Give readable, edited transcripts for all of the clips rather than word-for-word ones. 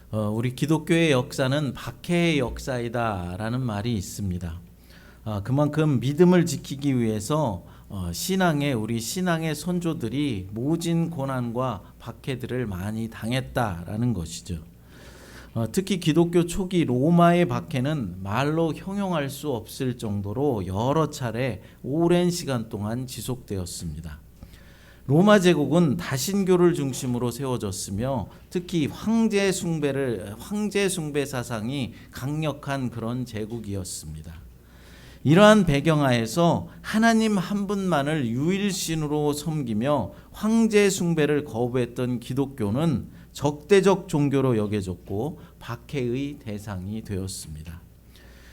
우리 기독교의 역사는 박해의 역사이다라는 말이 있습니다. 그만큼 믿음을 지키기 위해서 우리 신앙의 선조들이 모진 고난과 박해들을 많이 당했다라는 것이죠. 특히 기독교 초기 로마의 박해는 말로 형용할 수 없을 정도로 여러 차례 오랜 시간 동안 지속되었습니다. 로마 제국은 다신교를 중심으로 세워졌으며 특히 황제 숭배 사상이 강력한 그런 제국이었습니다. 이러한 배경하에서 하나님 한 분만을 유일신으로 섬기며 황제 숭배를 거부했던 기독교는 적대적 종교로 여겨졌고 박해의 대상이 되었습니다.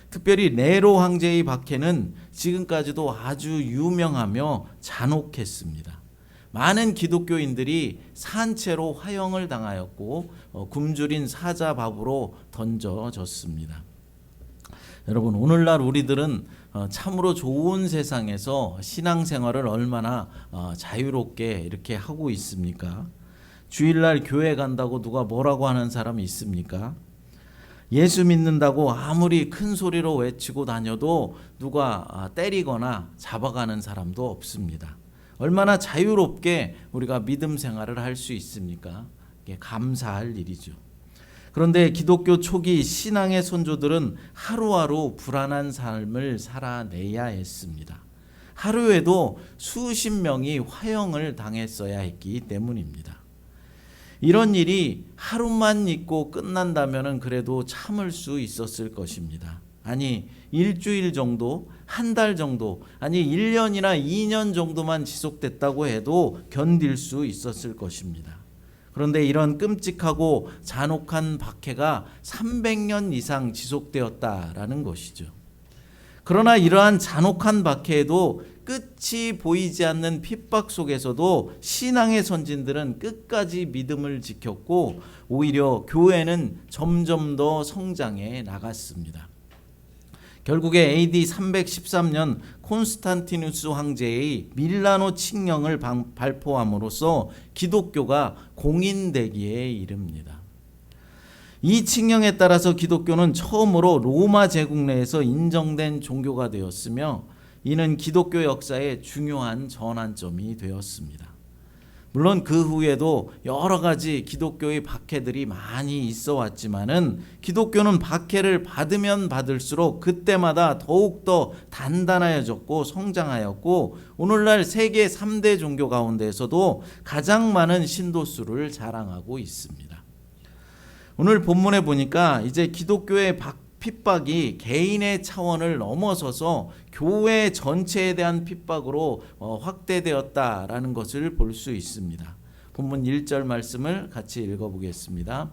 특별히 네로 황제의 박해는 지금까지도 아주 유명하며 잔혹했습니다. 많은 기독교인들이 산채로 화형을 당하였고 굶주린 사자밥으로 던져졌습니다. 여러분, 오늘날 우리들은 참으로 좋은 세상에서 신앙생활을 얼마나 자유롭게 이렇게 하고 있습니까? 주일날 교회 간다고 누가 뭐라고 하는 사람이 있습니까? 예수 믿는다고 아무리 큰 소리로 외치고 다녀도 누가 때리거나 잡아가는 사람도 없습니다. 얼마나 자유롭게 우리가 믿음 생활을 할 수 있습니까? 이게 감사할 일이죠. 그런데 기독교 초기 신앙의 선조들은 하루하루 불안한 삶을 살아내야 했습니다. 하루에도 수십 명이 화형을 당했어야 했기 때문입니다. 이런 일이 하루만 있고 끝난다면 그래도 참을 수 있었을 것입니다. 아니, 일주일 정도, 한 달 정도, 아니 1년이나 2년 정도만 지속됐다고 해도 견딜 수 있었을 것입니다. 그런데 이런 끔찍하고 잔혹한 박해가 300년 이상 지속되었다라는 것이죠. 그러나 이러한 잔혹한 박해에도 끝이 보이지 않는 핍박 속에서도 신앙의 선진들은 끝까지 믿음을 지켰고 오히려 교회는 점점 더 성장해 나갔습니다. 결국에 AD 313년 콘스탄티누스 황제의 밀라노 칙령을 발표함으로써 기독교가 공인되기에 이릅니다. 이 칙령에 따라서 기독교는 처음으로 로마 제국 내에서 인정된 종교가 되었으며 이는 기독교 역사의 중요한 전환점이 되었습니다. 물론 그 후에도 여러 가지 기독교의 박해들이 많이 있어 왔지만은 기독교는 박해를 받으면 받을수록 그때마다 더욱더 단단해졌고 성장하였고 오늘날 세계 3대 종교 가운데서도 가장 많은 신도수를 자랑하고 있습니다. 오늘 본문에 보니까 이제 기독교의 핍박이 개인의 차원을 넘어서서 교회 전체에 대한 핍박으로 확대되었다라는 것을 볼 수 있습니다. 본문 1절 말씀을 같이 읽어보겠습니다.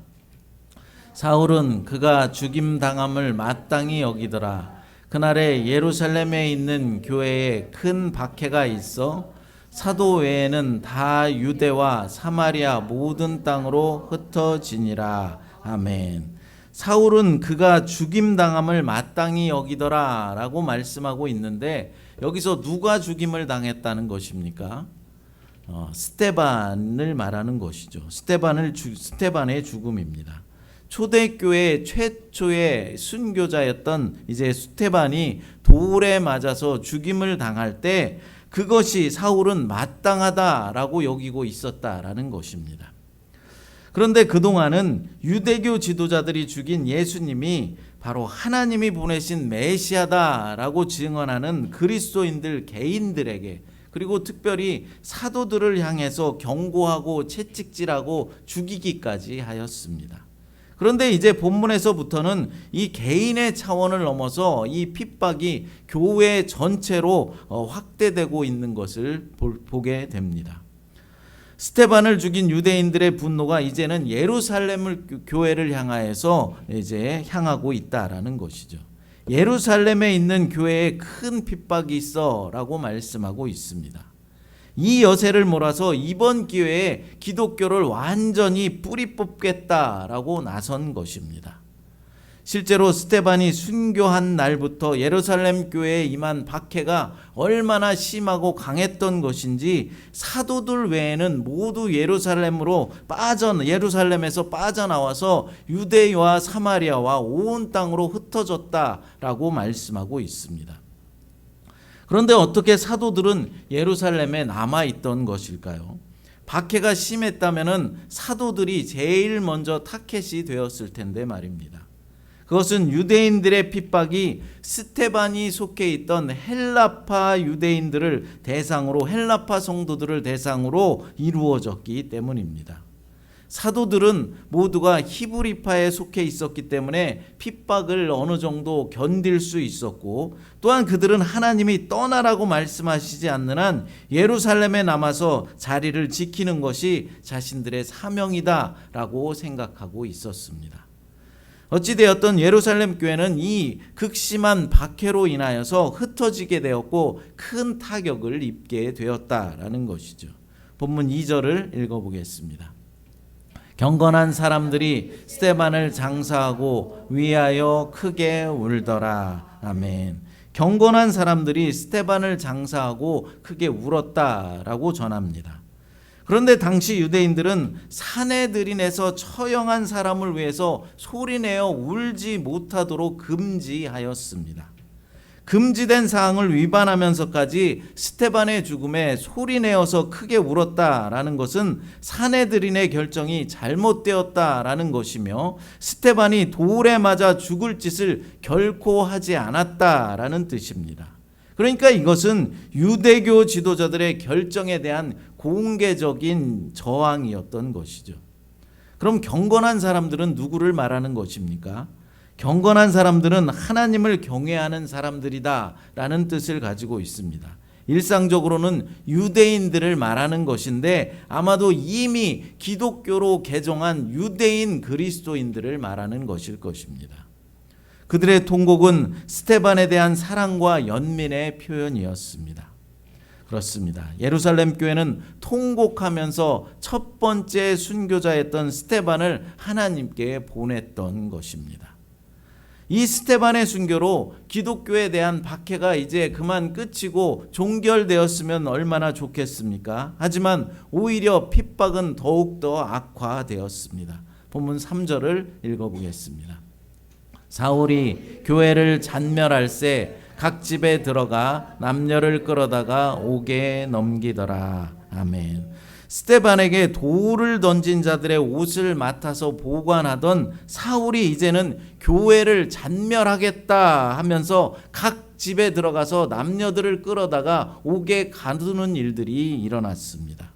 사울은 그가 죽임당함을 마땅히 여기더라. 그날에 예루살렘에 있는 교회에 큰 박해가 있어 사도 외에는 다 유대와 사마리아 모든 땅으로 흩어지니라. 아멘. 사울은 그가 죽임당함을 마땅히 여기더라 라고 말씀하고 있는데 여기서 누가 죽임을 당했다는 것입니까? 스데반을 말하는 것이죠. 스데반의 죽음입니다. 초대교회 최초의 순교자였던 이제 스데반이 돌에 맞아서 죽임을 당할 때 그것이 사울은 마땅하다라고 여기고 있었다라는 것입니다. 그런데 그동안은 유대교 지도자들이 죽인 예수님이 바로 하나님이 보내신 메시아다라고 증언하는 그리스도인들 개인들에게 그리고 특별히 사도들을 향해서 경고하고 채찍질하고 죽이기까지 하였습니다. 그런데 이제 본문에서부터는 이 개인의 차원을 넘어서 이 핍박이 교회 전체로 확대되고 있는 것을 보게 됩니다. 스데반을 죽인 유대인들의 분노가 이제는 예루살렘 교회를 향하여서 이제 향하고 있다라는 것이죠. 예루살렘에 있는 교회에 큰 핍박이 있어라고 말씀하고 있습니다. 이 여세를 몰아서 이번 기회에 기독교를 완전히 뿌리 뽑겠다라고 나선 것입니다. 실제로 스데반이 순교한 날부터 예루살렘 교회에 임한 박해가 얼마나 심하고 강했던 것인지 사도들 외에는 모두 예루살렘에서 빠져나와서 유대와 사마리아와 온 땅으로 흩어졌다라고 말씀하고 있습니다. 그런데 어떻게 사도들은 예루살렘에 남아 있던 것일까요? 박해가 심했다면은 사도들이 제일 먼저 타겟이 되었을 텐데 말입니다. 그것은 유대인들의 핍박이 스데반이 속해 있던 헬라파 유대인들을 대상으로, 헬라파 성도들을 대상으로 이루어졌기 때문입니다. 사도들은 모두가 히브리파에 속해 있었기 때문에 핍박을 어느 정도 견딜 수 있었고, 또한 그들은 하나님이 떠나라고 말씀하시지 않는 한 예루살렘에 남아서 자리를 지키는 것이 자신들의 사명이다라고 생각하고 있었습니다. 어찌되었던 예루살렘 교회는 이 극심한 박해로 인하여서 흩어지게 되었고 큰 타격을 입게 되었다라는 것이죠. 본문 2절을 읽어보겠습니다. 경건한 사람들이 스데반을 장사하고 위하여 크게 울더라. 아멘. 경건한 사람들이 스데반을 장사하고 크게 울었다라고 전합니다. 그런데 당시 유대인들은 사내들인에서 처형한 사람을 위해서 소리내어 울지 못하도록 금지하였습니다. 금지된 사항을 위반하면서까지 스데반의 죽음에 소리내어서 크게 울었다라는 것은 사내들인의 결정이 잘못되었다라는 것이며, 스데반이 돌에 맞아 죽을 짓을 결코 하지 않았다라는 뜻입니다. 그러니까 이것은 유대교 지도자들의 결정에 대한 공개적인 저항이었던 것이죠. 그럼 경건한 사람들은 누구를 말하는 것입니까? 경건한 사람들은 하나님을 경외하는 사람들이다 라는 뜻을 가지고 있습니다. 일상적으로는 유대인들을 말하는 것인데 아마도 이미 기독교로 개종한 유대인 그리스도인들을 말하는 것일 것입니다. 그들의 통곡은 스데반에 대한 사랑과 연민의 표현이었습니다. 그렇습니다. 예루살렘 교회는 통곡하면서 첫 번째 순교자였던 스데반을 하나님께 보냈던 것입니다. 이 스데반의 순교로 기독교에 대한 박해가 이제 그만 끝이고 종결되었으면 얼마나 좋겠습니까? 하지만 오히려 핍박은 더욱더 악화되었습니다. 본문 3절을 읽어보겠습니다. 사울이 교회를 잔멸할새 각 집에 들어가 남녀를 끌어다가 옥에 넘기더라. 아멘. 스데반에게 돌을 던진 자들의 옷을 맡아서 보관하던 사울이 이제는 교회를 잔멸하겠다 하면서 각 집에 들어가서 남녀들을 끌어다가 옥에 가두는 일들이 일어났습니다.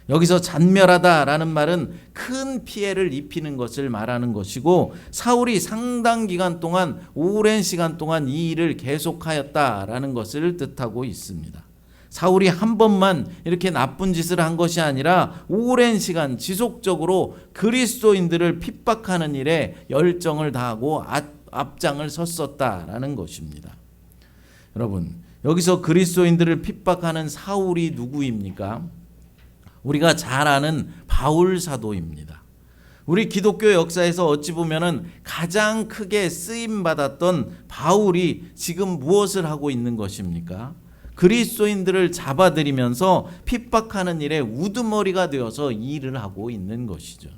여기서 잔멸하다라는 말은 큰 피해를 입히는 것을 말하는 것이고, 사울이 상당 기간 동안, 오랜 시간 동안 이 일을 계속하였다라는 것을 뜻하고 있습니다. 사울이 한 번만 이렇게 나쁜 짓을 한 것이 아니라 오랜 시간 지속적으로 그리스도인들을 핍박하는 일에 열정을 다하고 앞장을 섰었다라는 것입니다. 여러분, 여기서 그리스도인들을 핍박하는 사울이 누구입니까? 우리가 잘 아는 바울 사도입니다. 우리 기독교 역사에서 어찌 보면은 가장 크게 쓰임 받았던 바울이 지금 무엇을 하고 있는 것입니까? 그리스도인들을 잡아들이면서 핍박하는 일에 우두머리가 되어서 일을 하고 있는 것이죠.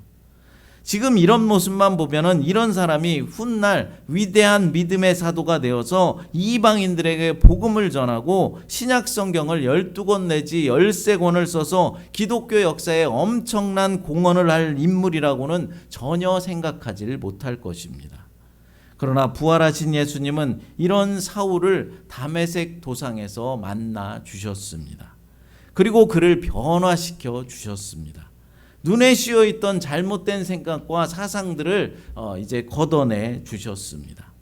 지금 이런 모습만 보면은 이런 사람이 훗날 위대한 믿음의 사도가 되어서 이방인들에게 복음을 전하고 신약 성경을 12권 내지 13권을 써서 기독교 역사에 엄청난 공헌을 할 인물이라고는 전혀 생각하지 못할 것입니다. 그러나 부활하신 예수님은 이런 사울을 다메섹 도상에서 만나 주셨습니다. 그리고 그를 변화시켜 주셨습니다. 눈에 씌어 있던 잘못된 생각과 사상들을 이제 걷어내 주셨습니다.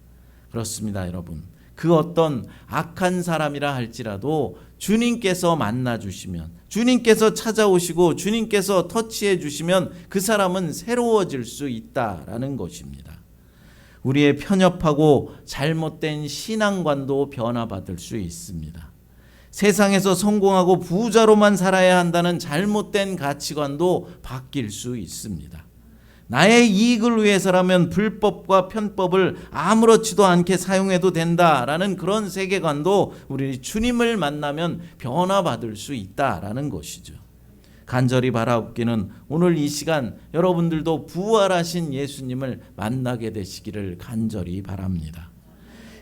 그렇습니다, 여러분. 그 어떤 악한 사람이라 할지라도 주님께서 만나 주시면, 주님께서 찾아오시고 주님께서 터치해 주시면 그 사람은 새로워질 수 있다라는 것입니다. 우리의 편협하고 잘못된 신앙관도 변화받을 수 있습니다. 세상에서 성공하고 부자로만 살아야 한다는 잘못된 가치관도 바뀔 수 있습니다. 나의 이익을 위해서라면 불법과 편법을 아무렇지도 않게 사용해도 된다라는 그런 세계관도 우리 주님을 만나면 변화받을 수 있다라는 것이죠. 간절히 바라옵기는 오늘 이 시간 여러분들도 부활하신 예수님을 만나게 되시기를 간절히 바랍니다.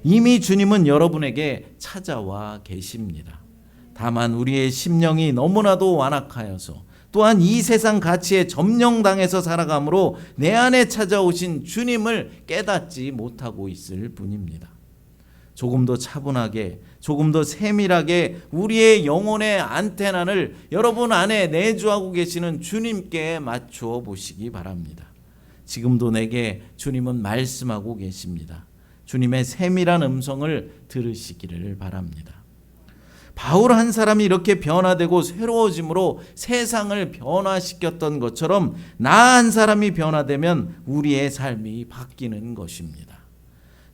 이미 주님은 여러분에게 찾아와 계십니다. 다만 우리의 심령이 너무나도 완악하여서 또한 이 세상 가치에 점령당해서 살아가므로 내 안에 찾아오신 주님을 깨닫지 못하고 있을 뿐입니다. 조금 더 차분하게, 조금 더 세밀하게 우리의 영혼의 안테나를 여러분 안에 내주하고 계시는 주님께 맞추어 보시기 바랍니다. 지금도 내게 주님은 말씀하고 계십니다. 주님의 세밀한 음성을 들으시기를 바랍니다. 바울 한 사람이 이렇게 변화되고 새로워짐으로 세상을 변화시켰던 것처럼 나 한 사람이 변화되면 우리의 삶이 바뀌는 것입니다.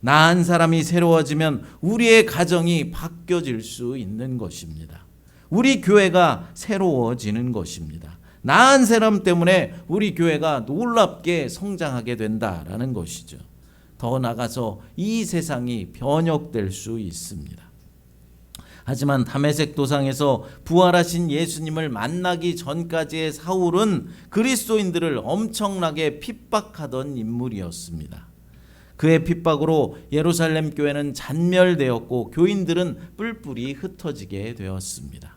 나 한 사람이 새로워지면 우리의 가정이 바뀌어질 수 있는 것입니다. 우리 교회가 새로워지는 것입니다. 나 한 사람 때문에 우리 교회가 놀랍게 성장하게 된다라는 것이죠. 더 나아가서 이 세상이 변혁될 수 있습니다. 하지만 다메섹 도상에서 부활하신 예수님을 만나기 전까지의 사울은 그리스도인들을 엄청나게 핍박하던 인물이었습니다. 그의 핍박으로 예루살렘 교회는 잔멸되었고 교인들은 뿔뿔이 흩어지게 되었습니다.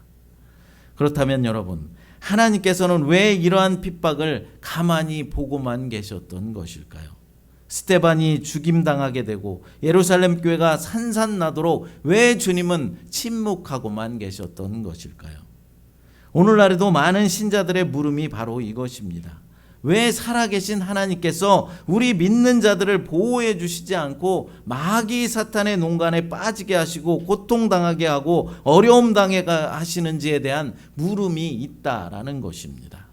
그렇다면 여러분, 하나님께서는 왜 이러한 핍박을 가만히 보고만 계셨던 것일까요? 스데반이 죽임당하게 되고 예루살렘 교회가 산산나도록 왜 주님은 침묵하고만 계셨던 것일까요? 오늘날에도 많은 신자들의 물음이 바로 이것입니다. 왜 살아계신 하나님께서 우리 믿는 자들을 보호해 주시지 않고 마귀 사탄의 농간에 빠지게 하시고 고통당하게 하고 어려움 당하게 하시는지에 대한 물음이 있다라는 것입니다.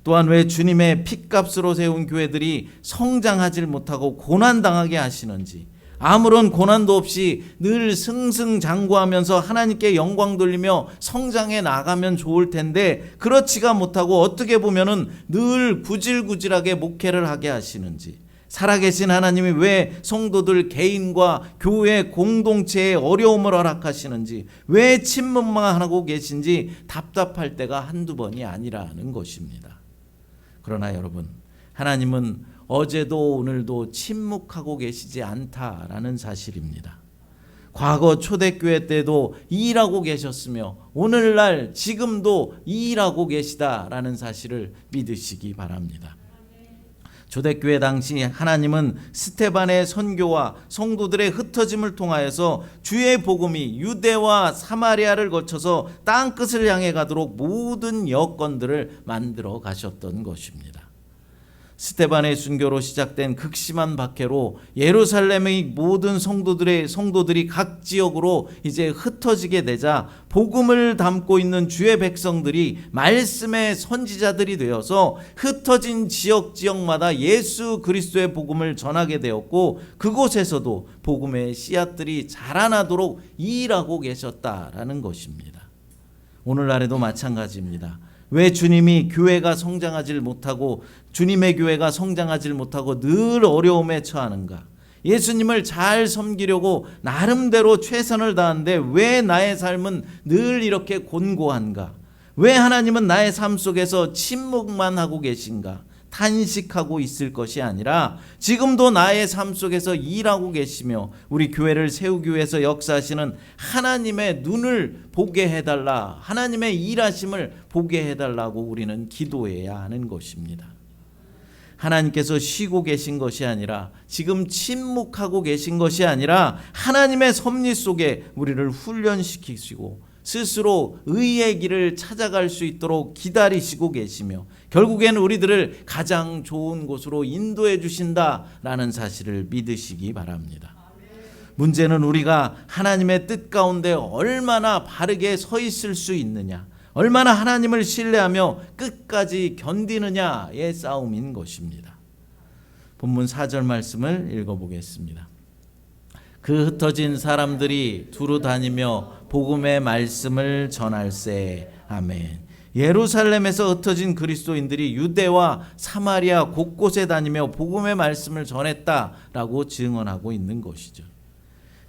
또한 왜 주님의 핏값으로 세운 교회들이 성장하지 못하고 고난당하게 하시는지, 아무런 고난도 없이 늘 승승장구하면서 하나님께 영광 돌리며 성장해 나가면 좋을 텐데 그렇지가 못하고 어떻게 보면은 늘 구질구질하게 목회를 하게 하시는지, 살아계신 하나님이 왜 성도들 개인과 교회 공동체에 어려움을 허락하시는지, 왜 침묵만 하고 계신지 답답할 때가 한두 번이 아니라는 것입니다. 그러나 여러분, 하나님은 어제도 오늘도 침묵하고 계시지 않다라는 사실입니다. 과거 초대교회 때도 일하고 계셨으며 오늘날 지금도 일하고 계시다라는 사실을 믿으시기 바랍니다. 초대교회 당시 하나님은 스데반의 선교와 성도들의 흩어짐을 통하여서 주의 복음이 유대와 사마리아를 거쳐서 땅끝을 향해 가도록 모든 여건들을 만들어 가셨던 것입니다. 스데반의 순교로 시작된 극심한 박해로 예루살렘의 모든 성도들이 각 지역으로 이제 흩어지게 되자 복음을 담고 있는 주의 백성들이 말씀의 선지자들이 되어서 흩어진 지역마다 예수 그리스도의 복음을 전하게 되었고 그곳에서도 복음의 씨앗들이 자라나도록 일하고 계셨다라는 것입니다. 오늘날에도 마찬가지입니다. 왜 주님이 교회가 성장하지 못하고 주님의 교회가 성장하지 못하고 늘 어려움에 처하는가? 예수님을 잘 섬기려고 나름대로 최선을 다하는데 왜 나의 삶은 늘 이렇게 곤고한가? 왜 하나님은 나의 삶 속에서 침묵만 하고 계신가? 탄식하고 있을 것이 아니라 지금도 나의 삶 속에서 일하고 계시며 우리 교회를 세우기 위해서 역사하시는 하나님의 눈을 보게 해달라, 하나님의 일하심을 보게 해달라고 우리는 기도해야 하는 것입니다. 하나님께서 쉬고 계신 것이 아니라 지금 침묵하고 계신 것이 아니라 하나님의 섭리 속에 우리를 훈련시키시고 스스로 의의 길을 찾아갈 수 있도록 기다리시고 계시며 결국에는 우리들을 가장 좋은 곳으로 인도해 주신다라는 사실을 믿으시기 바랍니다. 문제는 우리가 하나님의 뜻 가운데 얼마나 바르게 서 있을 수 있느냐, 얼마나 하나님을 신뢰하며 끝까지 견디느냐의 싸움인 것입니다. 본문 4절 말씀을 읽어보겠습니다. 그 흩어진 사람들이 두루 다니며 복음의 말씀을 전할세. 아멘. 예루살렘에서 흩어진 그리스도인들이 유대와 사마리아 곳곳에 다니며 복음의 말씀을 전했다라고 증언하고 있는 것이죠.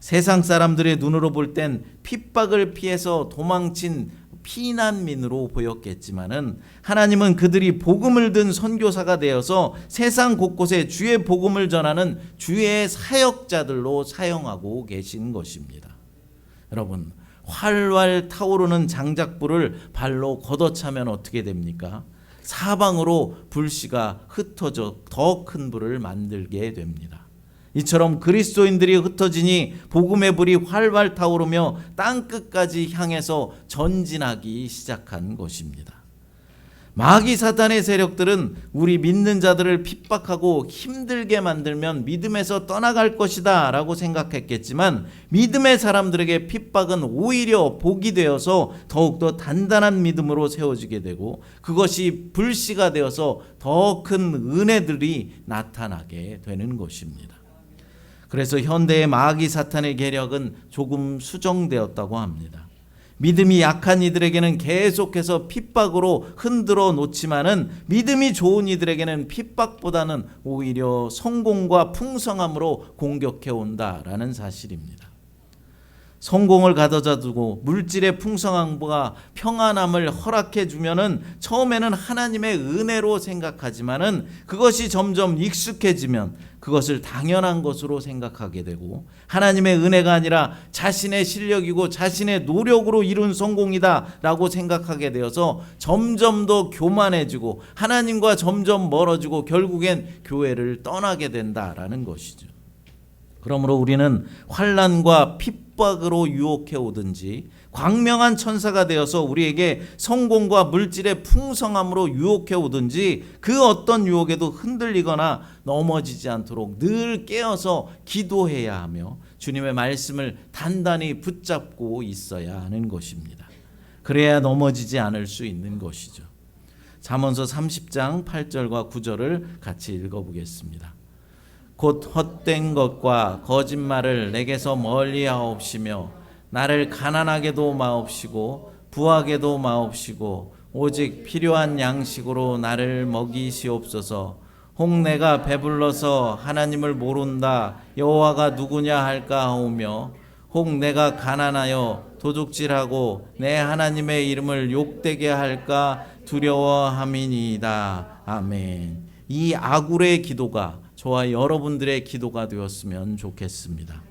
세상 사람들의 눈으로 볼 땐 핍박을 피해서 도망친 피난민으로 보였겠지만은 하나님은 그들이 복음을 든 선교사가 되어서 세상 곳곳에 주의 복음을 전하는 주의 사역자들로 사용하고 계신 것입니다. 여러분, 활활 타오르는 장작불을 발로 걷어차면 어떻게 됩니까? 사방으로 불씨가 흩어져 더 큰 불을 만들게 됩니다. 이처럼 그리스도인들이 흩어지니 복음의 불이 활활 타오르며 땅끝까지 향해서 전진하기 시작한 것입니다. 마귀 사탄의 세력들은 우리 믿는 자들을 핍박하고 힘들게 만들면 믿음에서 떠나갈 것이다 라고 생각했겠지만, 믿음의 사람들에게 핍박은 오히려 복이 되어서 더욱더 단단한 믿음으로 세워지게 되고, 그것이 불씨가 되어서 더 큰 은혜들이 나타나게 되는 것입니다. 그래서 현대의 마귀 사탄의 계략은 조금 수정되었다고 합니다. 믿음이 약한 이들에게는 계속해서 핍박으로 흔들어 놓지만은, 믿음이 좋은 이들에게는 핍박보다는 오히려 성공과 풍성함으로 공격해 온다라는 사실입니다. 성공을 가져다 두고 물질의 풍성함과 평안함을 허락해 주면은 처음에는 하나님의 은혜로 생각하지만은, 그것이 점점 익숙해지면 그것을 당연한 것으로 생각하게 되고, 하나님의 은혜가 아니라 자신의 실력이고 자신의 노력으로 이룬 성공이다라고 생각하게 되어서 점점 더 교만해지고 하나님과 점점 멀어지고 결국엔 교회를 떠나게 된다라는 것이죠. 그러므로 우리는 환난과 핍박으로 유혹해 오든지, 광명한 천사가 되어서 우리에게 성공과 물질의 풍성함으로 유혹해 오든지, 그 어떤 유혹에도 흔들리거나 넘어지지 않도록 늘 깨어서 기도해야 하며 주님의 말씀을 단단히 붙잡고 있어야 하는 것입니다. 그래야 넘어지지 않을 수 있는 것이죠. 잠언서 30장 8절과 9절을 같이 읽어보겠습니다. 곧 헛된 것과 거짓말을 내게서 멀리 하옵시며 나를 가난하게도 마옵시고 부하게도 마옵시고 오직 필요한 양식으로 나를 먹이시옵소서. 혹 내가 배불러서 하나님을 모른다 여호와가 누구냐 할까 하오며, 혹 내가 가난하여 도둑질하고 내 하나님의 이름을 욕되게 할까 두려워함이니이다. 아멘. 이 아굴의 기도가 저와 여러분들의 기도가 되었으면 좋겠습니다.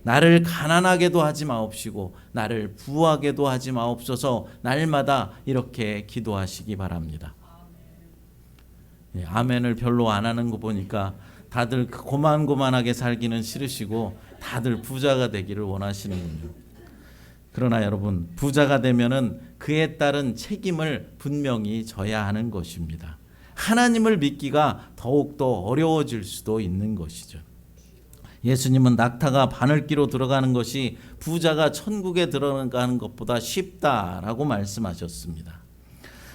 나를 가난하게도 하지 마옵시고 나를 부하게도 하지 마옵소서. 날마다 이렇게 기도하시기 바랍니다. 아멘을 별로 안 하는 거 보니까 다들 고만고만하게 살기는 싫으시고 다들 부자가 되기를 원하시는군요. 그러나 여러분, 부자가 되면은 그에 따른 책임을 분명히 져야 하는 것입니다. 하나님을 믿기가 더욱더 어려워질 수도 있는 것이죠. 예수님은 낙타가 바늘기로 들어가는 것이 부자가 천국에 들어가는 것보다 쉽다라고 말씀하셨습니다.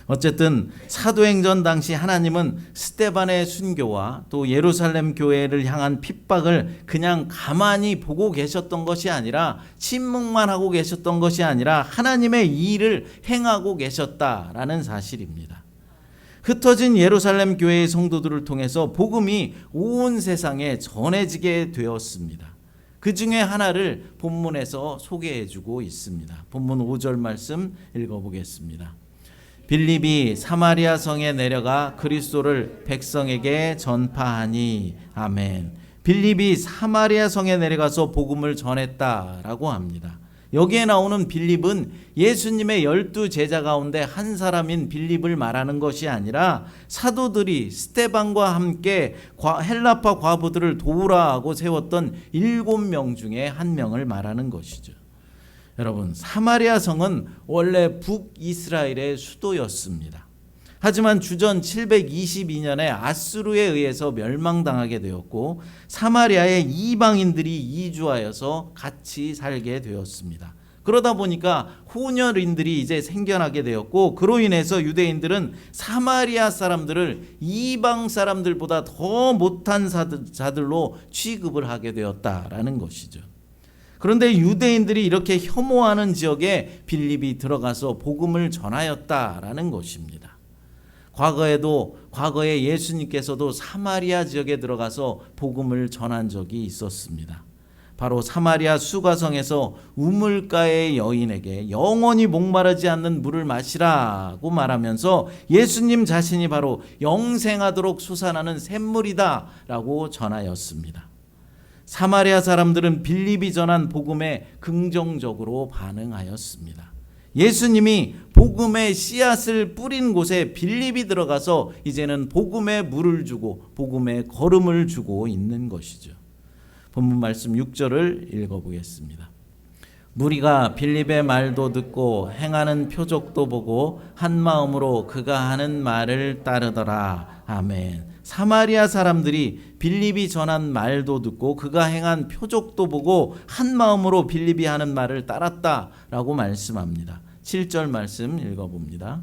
어쨌든 사도행전 당시 하나님은 스데반의 순교와 또 예루살렘 교회를 향한 핍박을 그냥 가만히 보고 계셨던 것이 아니라, 침묵만 하고 계셨던 것이 아니라 하나님의 일을 행하고 계셨다라는 사실입니다. 흩어진 예루살렘 교회의 성도들을 통해서 복음이 온 세상에 전해지게 되었습니다. 그 중에 하나를 본문에서 소개해주고 있습니다. 본문 5절 말씀 읽어보겠습니다. 빌립이 사마리아 성에 내려가 그리스도를 백성에게 전파하니. 아멘. 빌립이 사마리아 성에 내려가서 복음을 전했다라고 합니다. 여기에 나오는 빌립은 예수님의 12 제자 가운데 한 사람인 빌립을 말하는 것이 아니라, 사도들이 스데반과 함께 헬라파 과부들을 도우라 하고 세웠던 7명 중에 한 명을 말하는 것이죠. 여러분, 사마리아 성은 원래 북이스라엘의 수도였습니다. 하지만 주전 722년에 아수르에 의해서 멸망당하게 되었고, 사마리아에 이방인들이 이주하여서 같이 살게 되었습니다. 그러다 보니까 혼혈인들이 이제 생겨나게 되었고, 그로 인해서 유대인들은 사마리아 사람들을 이방 사람들보다 더 못한 자들로 취급을 하게 되었다라는 것이죠. 그런데 유대인들이 이렇게 혐오하는 지역에 빌립이 들어가서 복음을 전하였다라는 것입니다. 과거에 예수님께서도 사마리아 지역에 들어가서 복음을 전한 적이 있었습니다. 바로 사마리아 수가성에서 우물가의 여인에게 영원히 목마르지 않는 물을 마시라고 말하면서 예수님 자신이 바로 영생하도록 솟아나는 샘물이다 라고 전하였습니다. 사마리아 사람들은 빌립이 전한 복음에 긍정적으로 반응하였습니다. 예수님이 복음의 씨앗을 뿌린 곳에 빌립이 들어가서 이제는 복음의 물을 주고 복음의 걸음을 주고 있는 것이죠. 본문 말씀 6절을 읽어보겠습니다. 무리가 빌립의 말도 듣고 행하는 표적도 보고 한 마음으로 그가 하는 말을 따르더라. 아멘. 사마리아 사람들이 빌립이 전한 말도 듣고 그가 행한 표적도 보고 한 마음으로 빌립이 하는 말을 따랐다라고 말씀합니다. 7절 말씀 읽어봅니다.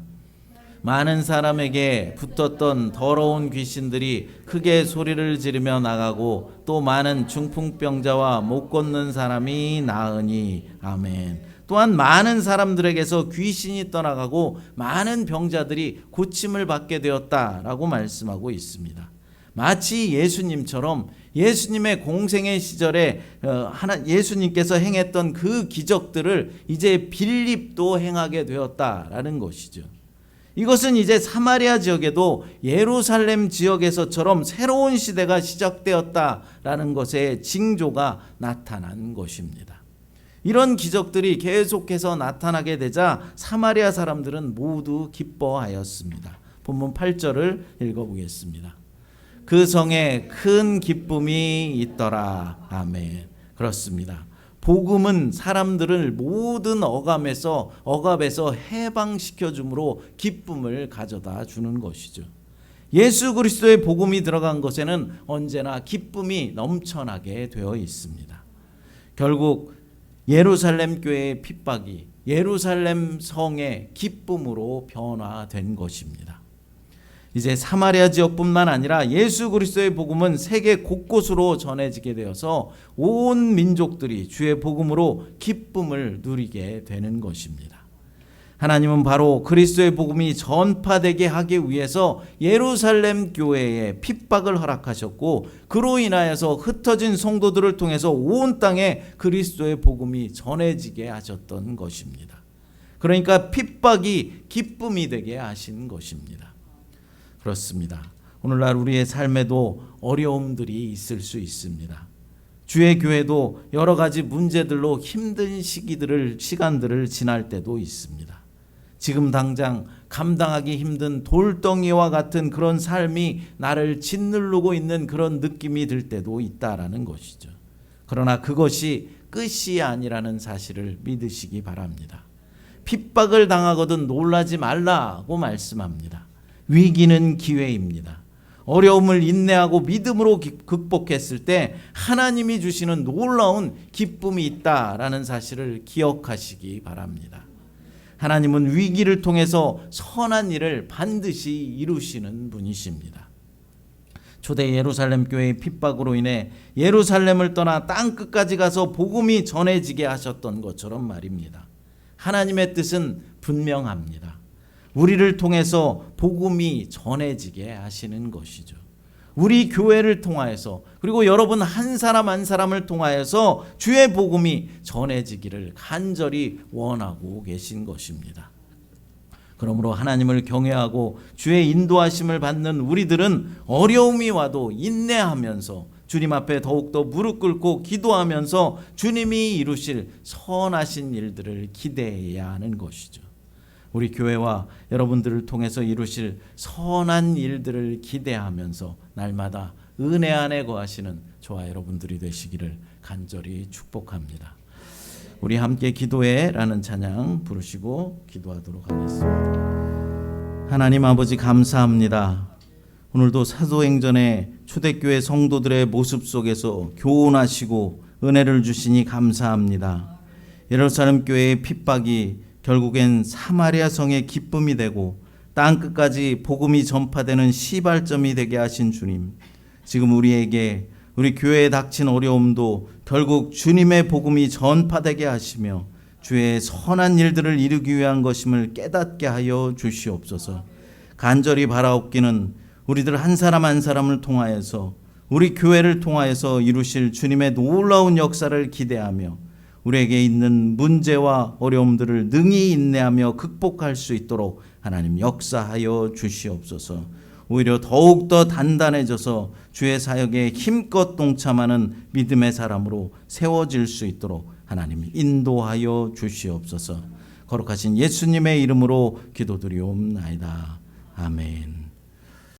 많은 사람에게 붙었던 더러운 귀신들이 크게 소리를 지르며 나가고 또 많은 중풍병자와 못 걷는 사람이 나으니 아멘. 또한 많은 사람들에게서 귀신이 떠나가고 많은 병자들이 고침을 받게 되었다라고 말씀하고 있습니다. 마치 예수님처럼 예수님의 공생의 시절에 예수님께서 행했던 그 기적들을 이제 빌립도 행하게 되었다라는 것이죠. 이것은 이제 사마리아 지역에도 예루살렘 지역에서처럼 새로운 시대가 시작되었다라는 것의 징조가 나타난 것입니다. 이런 기적들이 계속해서 나타나게 되자 사마리아 사람들은 모두 기뻐하였습니다. 본문 8절을 읽어보겠습니다. 그 성에 큰 기쁨이 있더라. 아멘. 그렇습니다. 복음은 사람들을 모든 억압에서 해방시켜 주므로 기쁨을 가져다 주는 것이죠. 예수 그리스도의 복음이 들어간 것에는 언제나 기쁨이 넘쳐나게 되어 있습니다. 결국 예루살렘 교회의 핍박이 예루살렘 성의 기쁨으로 변화된 것입니다. 이제 사마리아 지역뿐만 아니라 예수 그리스도의 복음은 세계 곳곳으로 전해지게 되어서 온 민족들이 주의 복음으로 기쁨을 누리게 되는 것입니다. 하나님은 바로 그리스도의 복음이 전파되게 하기 위해서 예루살렘 교회에 핍박을 허락하셨고 그로 인하여서 흩어진 성도들을 통해서 온 땅에 그리스도의 복음이 전해지게 하셨던 것입니다. 그러니까 핍박이 기쁨이 되게 하신 것입니다. 그렇습니다. 오늘날 우리의 삶에도 어려움들이 있을 수 있습니다. 주의 교회도 여러 가지 문제들로 힘든 시간들을 지날 때도 있습니다. 지금 당장 감당하기 힘든 돌덩이와 같은 그런 삶이 나를 짓누르고 있는 그런 느낌이 들 때도 있다라는 것이죠. 그러나 그것이 끝이 아니라는 사실을 믿으시기 바랍니다. 핍박을 당하거든 놀라지 말라고 말씀합니다. 위기는 기회입니다. 어려움을 인내하고 믿음으로 극복했을 때 하나님이 주시는 놀라운 기쁨이 있다라는 사실을 기억하시기 바랍니다. 하나님은 위기를 통해서 선한 일을 반드시 이루시는 분이십니다. 초대 예루살렘 교회의 핍박으로 인해 예루살렘을 떠나 땅 끝까지 가서 복음이 전해지게 하셨던 것처럼 말입니다. 하나님의 뜻은 분명합니다. 우리를 통해서 복음이 전해지게 하시는 것이죠. 우리 교회를 통하여서 그리고 여러분 한 사람 한 사람을 통하여서 주의 복음이 전해지기를 간절히 원하고 계신 것입니다. 그러므로 하나님을 경외하고 주의 인도하심을 받는 우리들은 어려움이 와도 인내하면서 주님 앞에 더욱더 무릎 꿇고 기도하면서 주님이 이루실 선하신 일들을 기대해야 하는 것이죠. 우리 교회와 여러분들을 통해서 이루실 선한 일들을 기대하면서 날마다 은혜 안에 거하시는 저와 여러분들이 되시기를 간절히 축복합니다. 우리 함께 기도해라는 찬양 부르시고 기도하도록 하겠습니다. 하나님 아버지 감사합니다. 오늘도 사도행전의 초대교회 성도들의 모습 속에서 교훈하시고 은혜를 주시니 감사합니다. 예루살렘 교회의 핍박이 결국엔 사마리아 성의 기쁨이 되고 땅끝까지 복음이 전파되는 시발점이 되게 하신 주님, 지금 우리에게 우리 교회에 닥친 어려움도 결국 주님의 복음이 전파되게 하시며 주의 선한 일들을 이루기 위한 것임을 깨닫게 하여 주시옵소서. 간절히 바라옵기는 우리들 한 사람 한 사람을 통하여서 우리 교회를 통하여서 이루실 주님의 놀라운 역사를 기대하며 우리에게 있는 문제와 어려움들을 능히 인내하며 극복할 수 있도록 하나님 역사하여 주시옵소서. 오히려 더욱더 단단해져서 주의 사역에 힘껏 동참하는 믿음의 사람으로 세워질 수 있도록 하나님 인도하여 주시옵소서. 거룩하신 예수님의 이름으로 기도드리옵나이다. 아멘.